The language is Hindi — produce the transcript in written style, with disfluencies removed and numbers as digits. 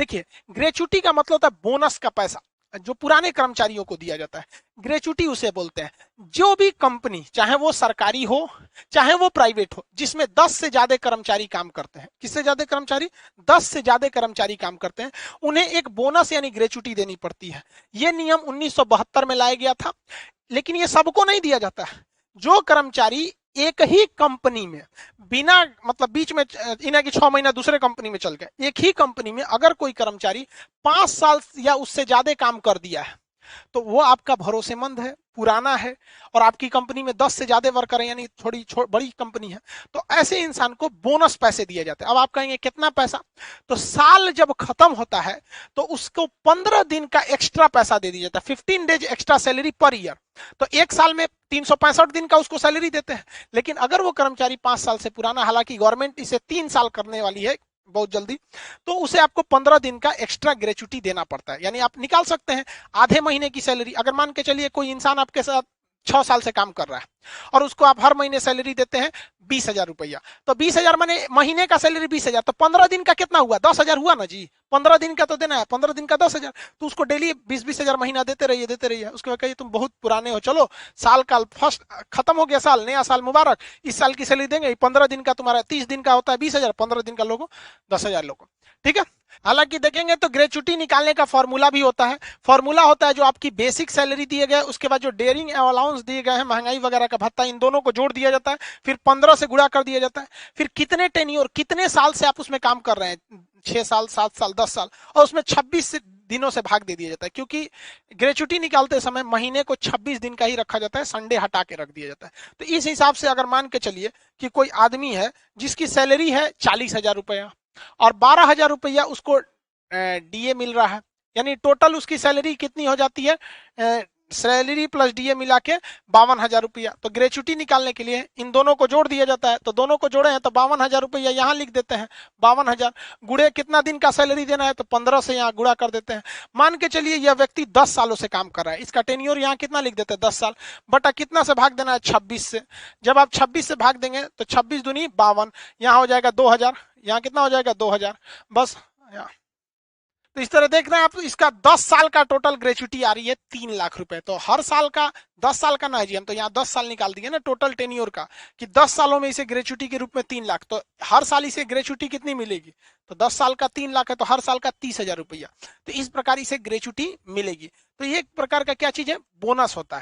देखिए, ग्रेचुटी का मतलब होता है बोनस का पैसा जो पुराने कर्मचारियों को दिया जाता है, ग्रेचुटी उसे बोलते हैं। जो भी कंपनी, चाहे वो सरकारी हो चाहे वो प्राइवेट हो, जिसमें 10 से ज्यादा कर्मचारी काम करते हैं, किससे ज्यादा कर्मचारी, 10 से ज्यादा कर्मचारी काम करते हैं, उन्हें एक बोनस यानी ग्रेचुटी देनी पड़ती है। यह नियम 1972 में लाया गया था, लेकिन ये सबको नहीं दिया जाता है। जो कर्मचारी एक ही कंपनी में बिना मतलब बीच में इन्हें कि 6 महीना दूसरे कंपनी में चल गए, एक ही कंपनी में अगर कोई कर्मचारी 5 साल या उससे ज्यादा काम कर दिया है तो वो आपका भरोसेमंद है, पुराना है, और आपकी कंपनी में 10 से ज्यादा वर्कर है, यानी थोड़ी बड़ी कंपनी है, तो ऐसे इंसान को बोनस पैसे दिए जाते हैं। अब आप कहेंगे कितना पैसा, तो साल जब खत्म होता है तो उसको 15 दिन का एक्स्ट्रा पैसा दे दिया जाता है, 15 days extra salary per year. तो एक साल में 365 दिन का उसको सैलरी देते हैं। लेकिन अगर वो कर्मचारी 5 साल से पुराना, हालांकि गवर्नमेंट इसे 3 साल करने वाली है बहुत जल्दी, तो उसे आपको 15 दिन का एक्स्ट्रा ग्रेचुटी देना पड़ता है। यानी आप निकाल सकते हैं आधे महीने की सैलरी। अगर मान के चलिए कोई इंसान आपके साथ 6 साल से काम कर रहा है और उसको आप हर महीने सैलरी देते हैं 20,000 रुपया, तो 20,000 माने महीने का सैलरी 20,000, तो 15 दिन का कितना हुआ, 10,000 हुआ ना जी। 15 दिन का तो देना है, 15 दिन का 10,000, तो उसको डेली 20,000 महीना देते रहिए। उसके बाद कहिए तुम बहुत पुराने हो, चलो साल का फर्स्ट खत्म हो गया, साल नया साल मुबारक, इस साल की सैलरी देंगे, 15 दिन का तुम्हारा 30 दिन का होता है 20,000, 15 दिन का लोगो 10,000 लोगो, ठीक है। हालांकि देखेंगे तो ग्रेचुटी निकालने का फॉर्मूला भी होता है। फॉर्मूला होता है जो आपकी बेसिक सैलरी दिए गए, उसके बाद जो डेयरिंग अलाउंस दिए गए हैं, महंगाई वगैरह का भत्ता, इन दोनों को जोड़ दिया जाता है, फिर 15 से गुणा कर दिया जाता है, फिर कितने टेन्योर, कितने साल से आप उसमें काम कर रहे हैं, 6 साल 7 साल 10 साल, और उसमें 26 दिनों से भाग दे दिया जाता है। क्योंकि ग्रेचुटी निकालते समय महीने को 26 दिन का ही रखा जाता है, संडे हटा के रख दिया जाता है। तो इस हिसाब से अगर मान के चलिए कि कोई आदमी है जिसकी सैलरी है 40,000 रुपया और 12,000 रुपया उसको डीए मिल रहा है, यानी टोटल उसकी सैलरी कितनी हो जाती है, सैलरी प्लस डीए मिला के 52,000 रुपया। तो ग्रेचुटी निकालने के लिए इन दोनों को जोड़ दिया जाता है, तो दोनों को जोड़े हैं तो 52,000 रुपया यहाँ लिख देते हैं, 52,000 गुड़े कितना दिन का सैलरी देना है, तो 15 से यहाँ गुड़ा कर देते हैं। मान के चलिए यह व्यक्ति 10 सालों से काम कर रहा है, इसका टेन्योर यहाँ कितना लिख देते हैं, 10 साल, बटा कितना से भाग देना है, 26 से। जब आप 26 से भाग देंगे तो 26 दूनी 52, यहाँ हो जाएगा 2,000, यहाँ कितना हो जाएगा 2,000, बस यहाँ। तो इस तरह देख रहे हैं आप, इसका 10 साल का टोटल ग्रेचुटी आ रही है 3 लाख रुपए। तो हर साल का 10 साल का ना जी, हम तो यहाँ 10 साल निकाल दिए ना टोटल टेन्योर का, कि 10 सालों में इसे ग्रेचुटी के रूप में 3 लाख, तो हर साल इसे ग्रेचुटी कितनी मिलेगी, तो 10 साल का 3 लाख है तो हर साल का 30,000 रुपया। तो इस प्रकार इसे ग्रेचुटी मिलेगी। तो ये एक प्रकार का क्या चीज है, बोनस होता है।